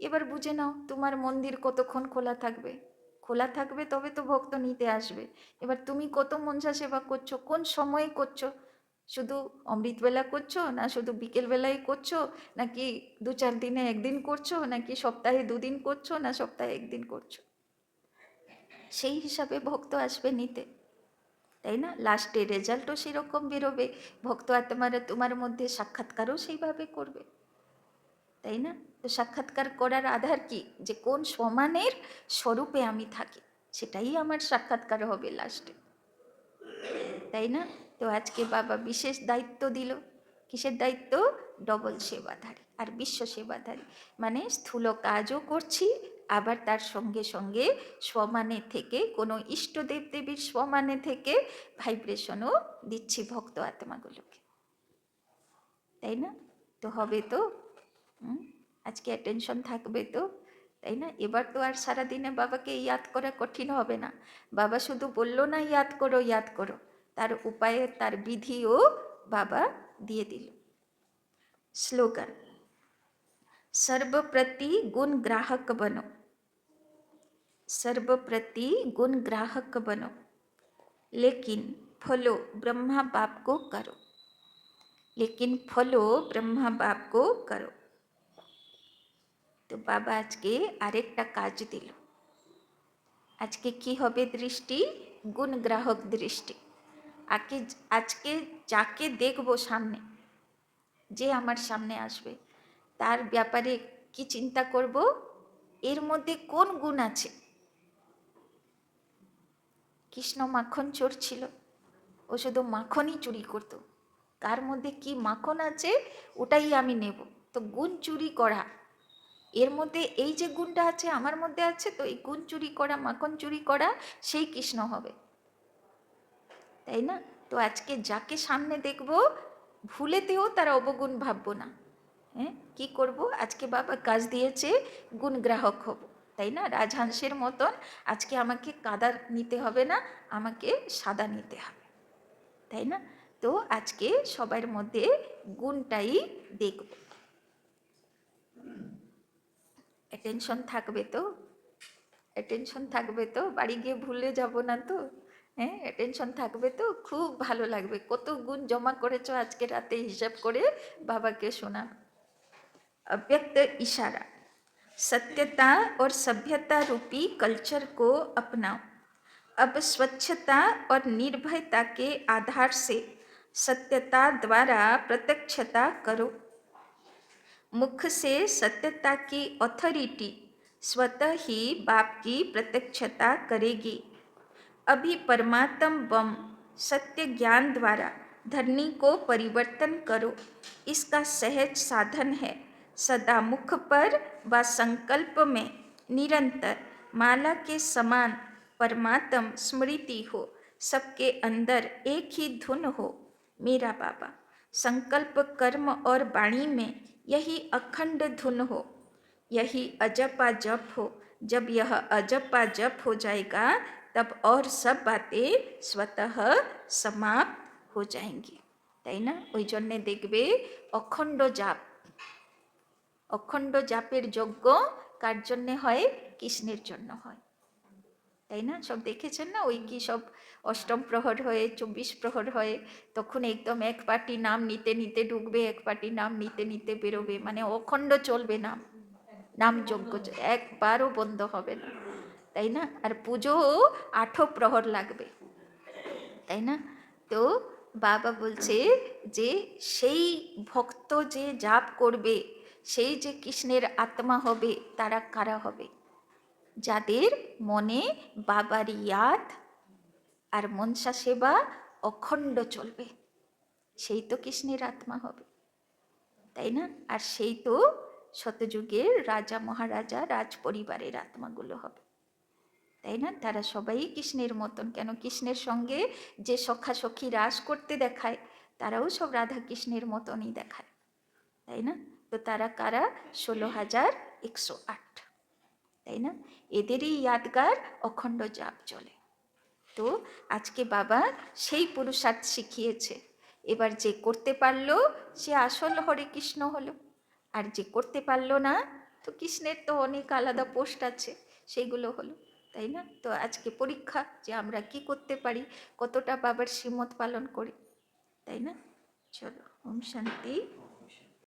A: এবার বুঝে নাও তোমার মন্দির কতক্ষণ খোলা থাকবে, খোলা থাকবে তবে তো ভক্ত নিতে আসবে। এবার তুমি কত মনসা সেবা করছো, কোন সময়ে করছো, শুধু অমৃতবেলা করছো না শুধু বিকেলবেলায় করছো, নাকি 2-4 দিনে একদিন করছো, নাকি সপ্তাহে 2 দিন করছো, না সপ্তাহে 1 দিন করছো, সেই হিসাবে ভক্ত আসবে নিতে, তাই না। লাস্টে রেজাল্টও সেরকম বেরোবে, ভক্ত আত্মারা তোমার মধ্যে সাক্ষাৎকারও সেইভাবে করবে, তাই না। তো সাক্ষাৎকার করার আধার কি, যে কোন সমানের স্বরূপে আমি থাকি, সেটাই আমার সাক্ষাৎকার হবে লাস্টে, তাই না। তো আজকে বাবা বিশেষ দায়িত্ব দিল, কিসের দায়িত্ব, ডবল সেবাধারী আর বিশ্ব সেবাধারী, মানে স্থূল কাজও করছি, আবার তার সঙ্গে সঙ্গে সমানে থেকে কোনো ইষ্টদেব দেবীর সমানে থেকে ভাইব্রেশনও দিচ্ছি ভক্ত আত্মাগুলোকে, তাই না। তো হবে তো, আজকে অ্যাটেনশন থাকবে তো, তাই না। এবার তো আর সারাদিনে বাবাকে ইয়াদ করা কঠিন হবে না, বাবা শুধু বললো না ইয়াদ করো ইয়াদ করো, তার উপায়ে তার বিধিও বাবা দিয়ে দিল। স্লোগান, सर्वप्रति गुण ग्राहक बनो, सर्वप्रति गुण ग्राहक बनो, लेकिन फॉलो ब्रह्मा बाप को करो, लेकिन फॉलो ब्रह्मा बाप को करो। তো বাবা আজকে আরেকটা কাজ দিল, আজকে কি হবে দৃষ্টি, গুণ গ্রাহক দৃষ্টি। আজকে যাকে দেখব সামনে, যে আমার সামনে আসবে, তার ব্যাপারে কি চিন্তা করব, এর মধ্যে কোন গুণ আছে। কৃষ্ণ মাখন চোর ছিল, ও শুধু মাখনই চুরি করত, কার মধ্যে কি মাখন আছে ওটাই আমি নেব। তো গুণ চুরি করা, এর মধ্যে এই যে গুণটা আছে আমার মধ্যে আছে, তো এই গুণ চুরি করা, মাখন চুরি করা, সেই কৃষ্ণ হবে, তাই না। তো আজকে যাকে সামনে দেখব ভুলেতেও তার অবগুণ ভাববো না, হ্যাঁ, কি করব, আজকে বাবা কাজ দিয়েছে গুণ গ্রাহক হব, তাই না। রাজহাংসের মতন আজকে আমাকে কাদা নিতে হবে না, আমাকে সাদা নিতে হবে, তাই না। তো আজকে সবার মধ্যে গুণটাই দেখব। অ্যাটেনশন থাকবে তো, অ্যাটেনশন থাকবে তো, বাড়ি গিয়ে ভুলে যাব না তো, হ্যাঁ, অ্যাটেনশন থাকবে তো, খুব ভালো লাগবে। কত গুণ জমা করেছো আজকে রাতে হিসাব করে বাবাকে শোনা। अव्यक्त इशारा, सत्यता और सभ्यता रूपी कल्चर को अपनाओ। अब स्वच्छता और निर्भयता के आधार से सत्यता द्वारा प्रत्यक्षता करो। मुख से सत्यता की अथॉरिटी स्वतः ही बाप की प्रत्यक्षता करेगी। अभी परमात्म बम सत्य ज्ञान द्वारा धरनी को परिवर्तन करो, इसका सहज साधन है। सदा मुख पर व संकल्प में निरंतर माला के समान परमात्म स्मृति हो, सबके अंदर एक ही धुन हो, मेरा बाबा। संकल्प कर्म और वाणी में यही अखंड धुन हो, यही अजपा जप हो। जब यह अजपा जप हो जाएगा तब और सब बातें स्वतः समाप्त हो जाएंगी, তাই না। ওই জন্যে দেখবে অখণ্ড জাপ, অখণ্ড জাপের যজ্ঞ কার জন্যে হয়, কৃষ্ণের জন্য হয়, তাই না? সব দেখেছেন না, ওই কি সব অষ্টম প্রহর হয়ে 24 প্রহর হয়ে তখন একদম এক পার্টি নাম নিতে নিতে ঢুকবে, এক পার্টি নাম নিতে নিতে বেরোবে, মানে অখণ্ড চলবে নাম, নাম যজ্ঞ একবারও বন্ধ হবে না, তাই না? আর পুজোও 8 প্রহর লাগবে, তাই না? তো বাবা বলছে যে সেই ভক্ত যে জাপ করবে, সেই যে কৃষ্ণের আত্মা হবে, তারা কারা হবে? যাদের মনে বাবার ইয়াদ আর মনসা সেবা অখণ্ড চলবে, সেই তো কৃষ্ণের আত্মা হবে, তাই না? আর সেই তো শতযুগের রাজা মহারাজা রাজ পরিবারের আত্মাগুলো হবে, তাই না? তারা সবাই কৃষ্ণের মতন, কেন কৃষ্ণের সঙ্গে যে সখা সখী রাস করতে দেখায় তারাও সব রাধা কৃষ্ণের মতনই দেখায়, তাই না? তো তারা কারা? 16,108, তাই না? এদেরই ইয়াদগার অখণ্ড জাপ চলে। তো আজকে বাবা সেই পুরুষার্থ শিখিয়েছে। এবার যে করতে পারলো সে আসল হরে কৃষ্ণ হলো, আর যে করতে পারলো না, তো কৃষ্ণের তো অনেক আলাদা পোস্ট আছে, সেইগুলো হলো, তাই না? তো আজকে পরীক্ষা যে আমরা কি করতে পারি, কতটা বাবার শ্রীমত পালন করি, তাই না? চলো, ওম শান্তি।